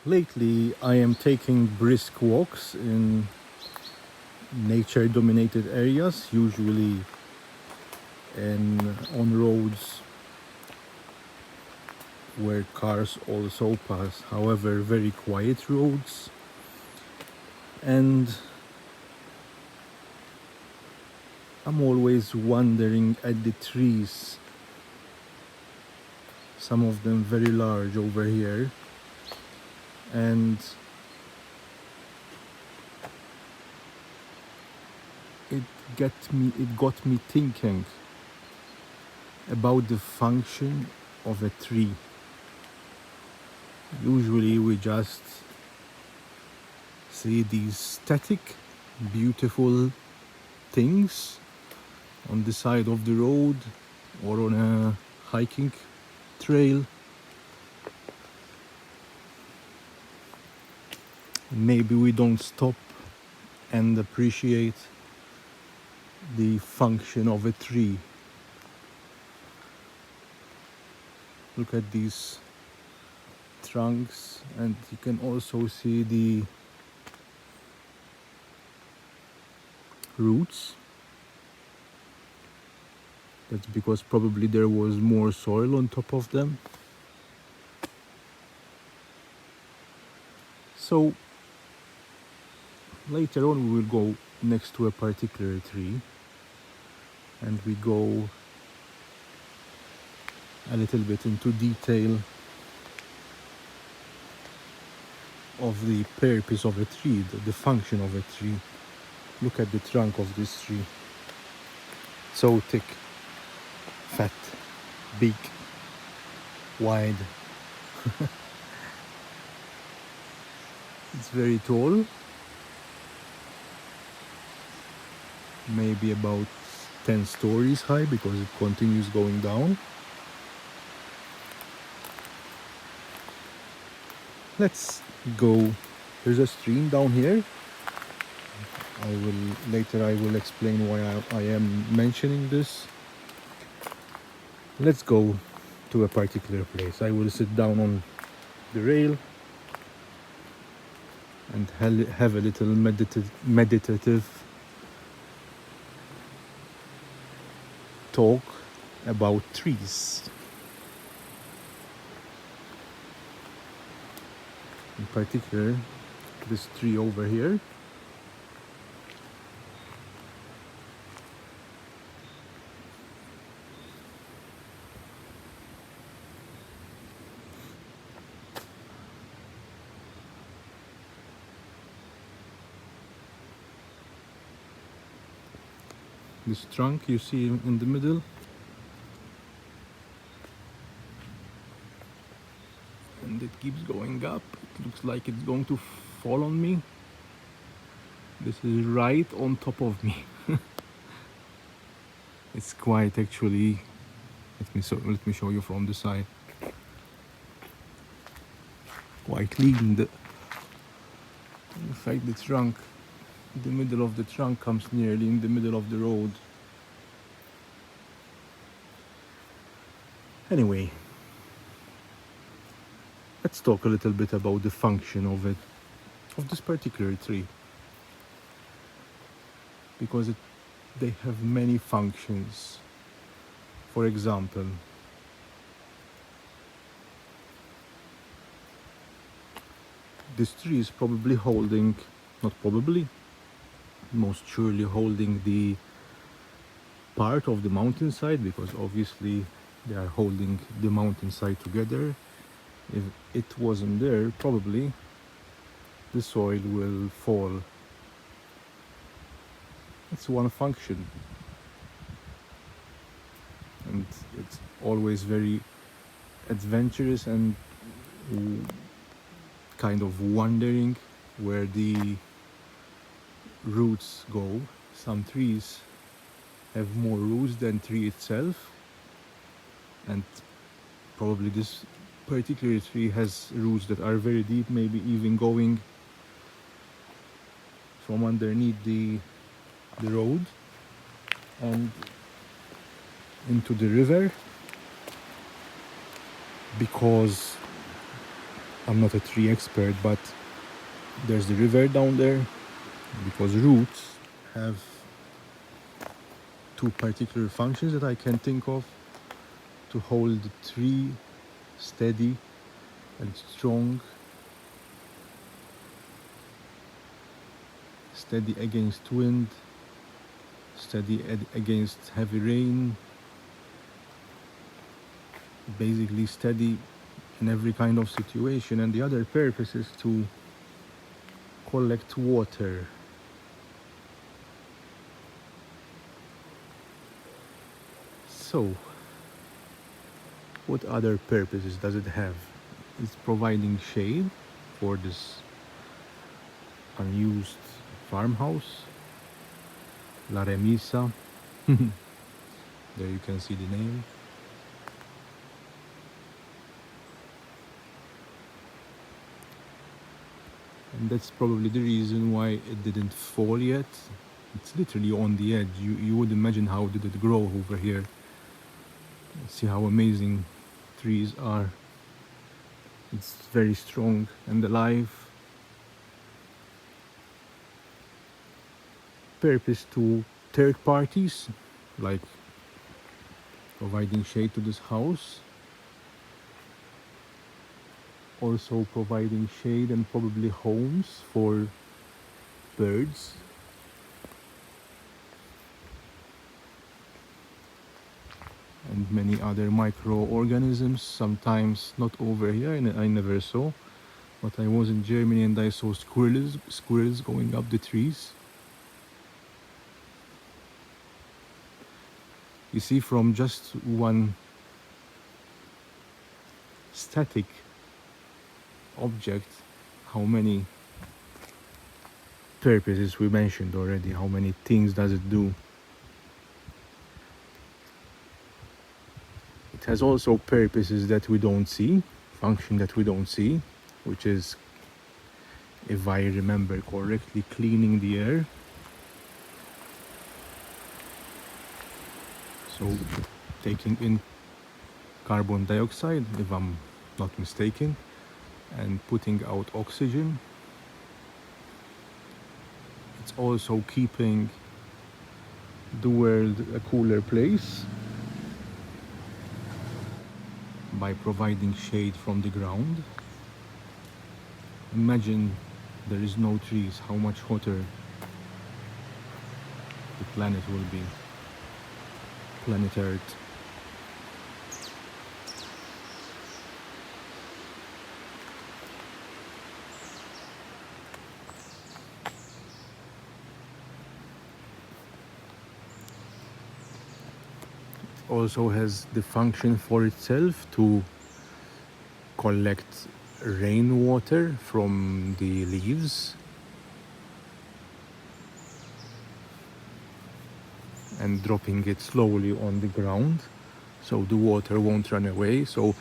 Lately, I am taking brisk walks in nature-dominated areas, usually on roads where cars also pass. However, very quiet roads, and I'm always wondering at the trees. Some of them very large over here, and it got me thinking about the function of a tree. Usually we just see these static, beautiful things on the side of the road or on a hiking trail. Maybe we don't stop and appreciate the function of a tree. Look at these trunks, and you can also see the roots. That's because probably there was more soil on top of them. So later on we will go next to a particular tree and we go a little bit into detail of the purpose of a tree, the function of a tree. Look at the trunk of this tree. So thick, fat, big, wide. It's very tall, maybe about 10 stories high because it continues going down. Let's go. There's a stream down here. Later I will explain why I am mentioning this. Let's go to a particular place. I will sit down on the rail and have a little meditative talk about trees. In particular, this tree over here. This trunk you see in the middle, and it keeps going up. It looks like it's going to fall on me. This is right on top of me. It's quite actually. Let me show you from the side. Quite lean. In fact, the middle of the trunk comes nearly in the middle of the road. Anyway, let's talk a little bit about the function of this particular tree, because they have many functions. For example, this tree is probably holding, not probably, most surely holding the part of the mountainside, because obviously they are holding the mountainside together. If it wasn't there, probably the soil will fall. It's one function, and it's always very adventurous and kind of wondering where the roots go. Some trees have more roots than tree itself, and probably this particular tree has roots that are very deep, maybe even going from underneath the road and into the river, because I'm not a tree expert, but there's the river down there, because roots have two particular functions that I can think of: to hold the tree steady and strong, steady against wind, steady against heavy rain, basically steady in every kind of situation. And the other purpose is to collect water. So, what other purposes does it have? It's providing shade for this unused farmhouse, La Remisa. There you can see the name. And that's probably the reason why it didn't fall yet. It's literally on the edge. You would imagine how did it grow over here. See how amazing trees are. It's very strong and alive. Purpose to third parties, like providing shade to this house, also providing shade and probably homes for birds, and many other microorganisms. Sometimes not over here, and I never saw, but I was in Germany and I saw squirrels going up the trees. You see, from just one static object, how many purposes we mentioned already, how many things does it do. It has also purposes that we don't see, function that we don't see, which is, if I remember correctly, cleaning the air. So taking in carbon dioxide, if I'm not mistaken, and putting out oxygen. It's also keeping the world a cooler place by providing shade from the ground. Imagine there is no trees, how much hotter the planet will be, planet Earth. It also has the function for itself to collect rainwater from the leaves and dropping it slowly on the ground so the water won't run away. So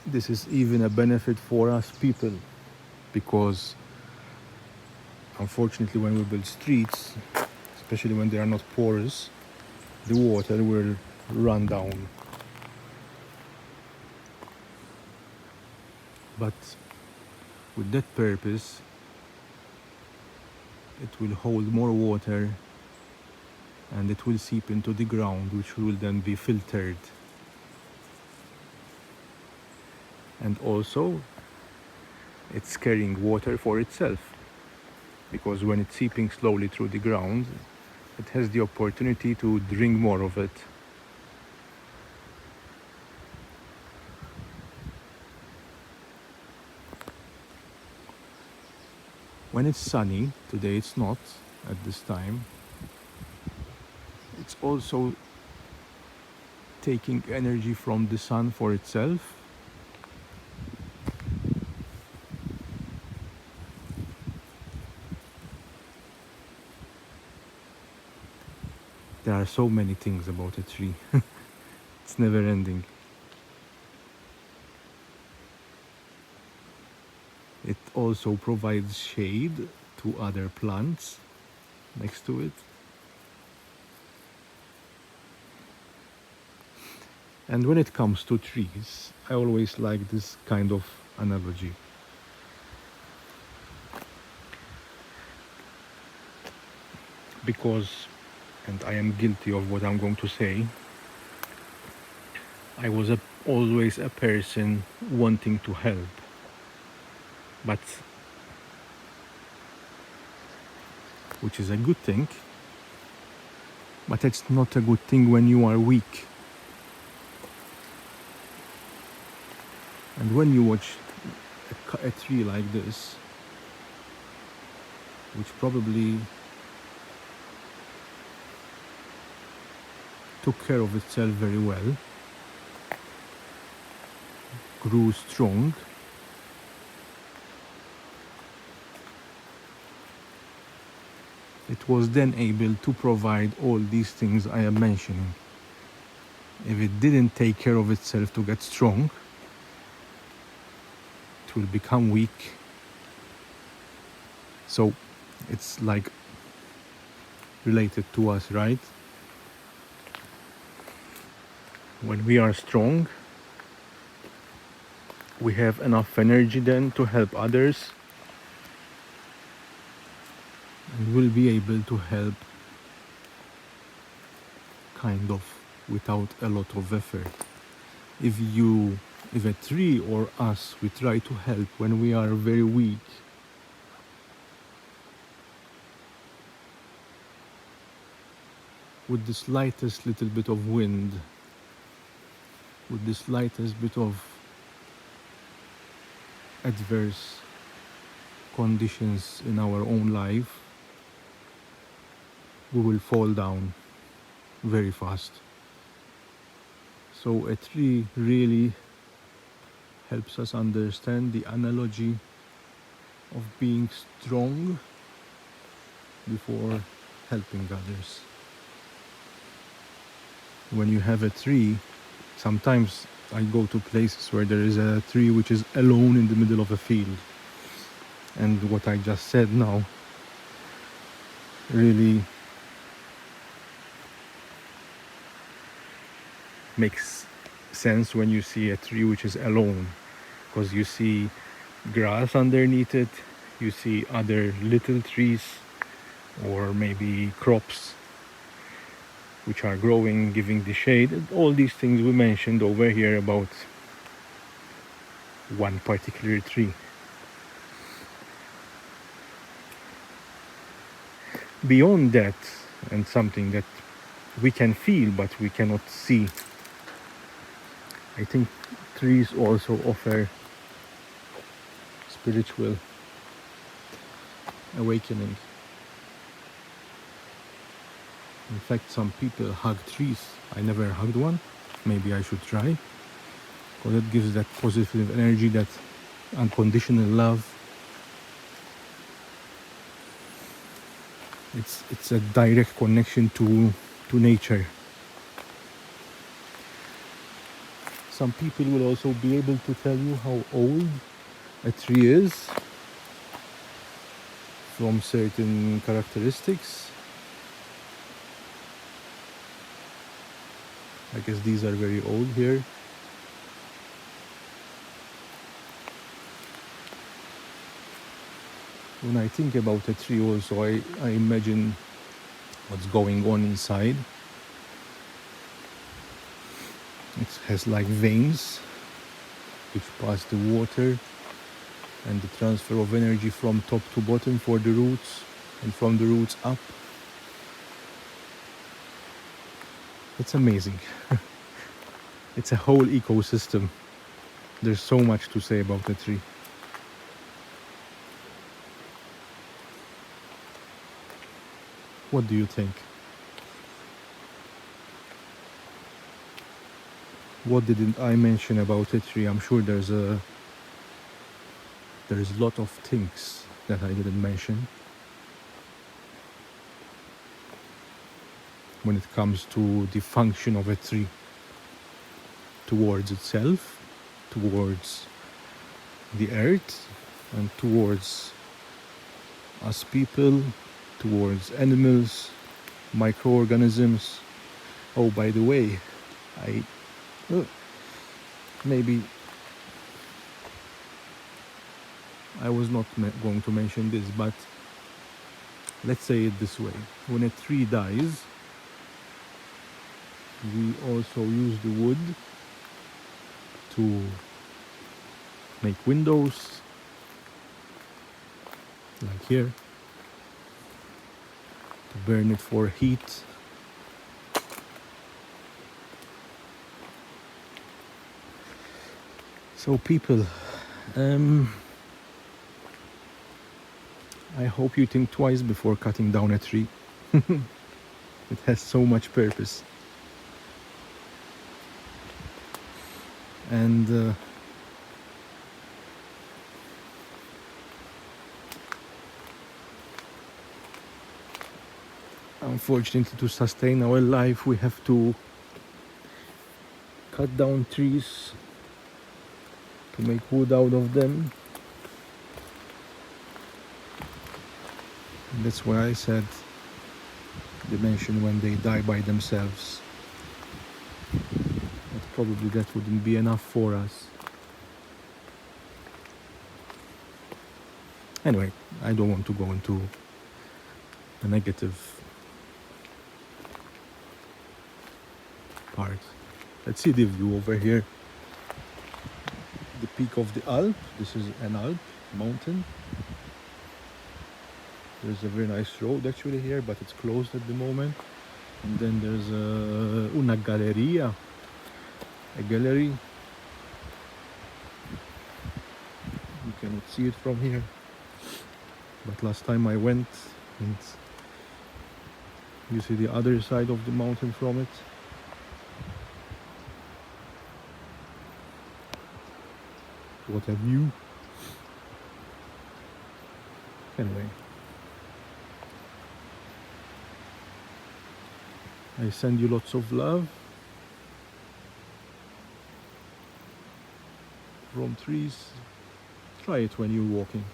this is even a benefit for us people, because unfortunately when we build streets, especially when they are not porous, the water will run down. But with that purpose, it will hold more water and it will seep into the ground, which will then be filtered. And also, it's carrying water for itself, because when it's seeping slowly through the ground, it has the opportunity to drink more of it. When it's sunny, today it's not at this time, it's also taking energy from the sun for itself. There are so many things about a tree. It's never ending. It also provides shade to other plants next to it. And when it comes to trees, I always like this kind of analogy. Because, and I am guilty of what I'm going to say, I was always a person wanting to help, but which is a good thing, but it's not a good thing when you are weak. And when you watch a tree like this, which probably took care of itself very well, grew strong, it was then able to provide all these things I am mentioning. If it didn't take care of itself to get strong, it will become weak. So it's like related to us, right? When we are strong, we have enough energy then to help others, and we'll be able to help kind of without a lot of effort. If a tree or us, we try to help when we are very weak, with the slightest little bit of wind, with the slightest bit of adverse conditions in our own life, we will fall down very fast. So a tree really helps us understand the analogy of being strong before helping others. When you have a tree, sometimes I go to places where there is a tree which is alone in the middle of a field. And what I just said now really makes sense when you see a tree which is alone, because you see grass underneath it, you see other little trees or maybe crops which are growing, giving the shade, and all these things we mentioned over here about one particular tree. Beyond that, and something that we can feel but we cannot see, I think trees also offer spiritual awakening. In fact, some people hug trees. I never hugged one. Maybe I should try, because it gives that positive energy, that unconditional love. It's a direct connection to nature. Some people will also be able to tell you how old a tree is from certain characteristics. I guess these are very old here. When I think about a tree also, I imagine what's going on inside. It has like veins which pass the water and the transfer of energy from top to bottom for the roots, and from the roots up. It's amazing. It's a whole ecosystem. There's so much to say about a tree. What do you think? What didn't I mention about a tree? I'm sure there's a lot of things that I didn't mention when it comes to the function of a tree towards itself, towards the earth, and towards us people, towards animals, microorganisms. Oh, by the way, maybe I was not going to mention this, but let's say it this way. When a tree dies, we also use the wood to make windows, like here, to burn it for heat. So people, I hope you think twice before cutting down a tree. It has so much purpose. And unfortunately, to sustain our life, we have to cut down trees to make wood out of them. And that's why I said they mention when they die by themselves. But probably that wouldn't be enough for us. Anyway, I don't want to go into the negative part. Let's see the view over here. The peak of the Alp. This is an Alp mountain. There's a very nice road actually here, but it's closed at the moment. And then there's una galleria, a gallery. You cannot see it from here, but last time I went, and you see the other side of the mountain from it. What a view. Anyway, I send you lots of love from trees. Try it when you're walking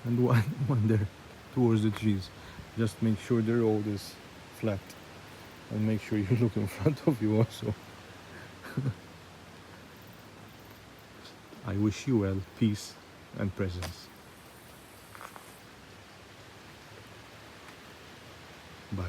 and wander towards the trees. Just make sure the road is flat and make sure you look in front of you also. I wish you well, peace and presence. Bye.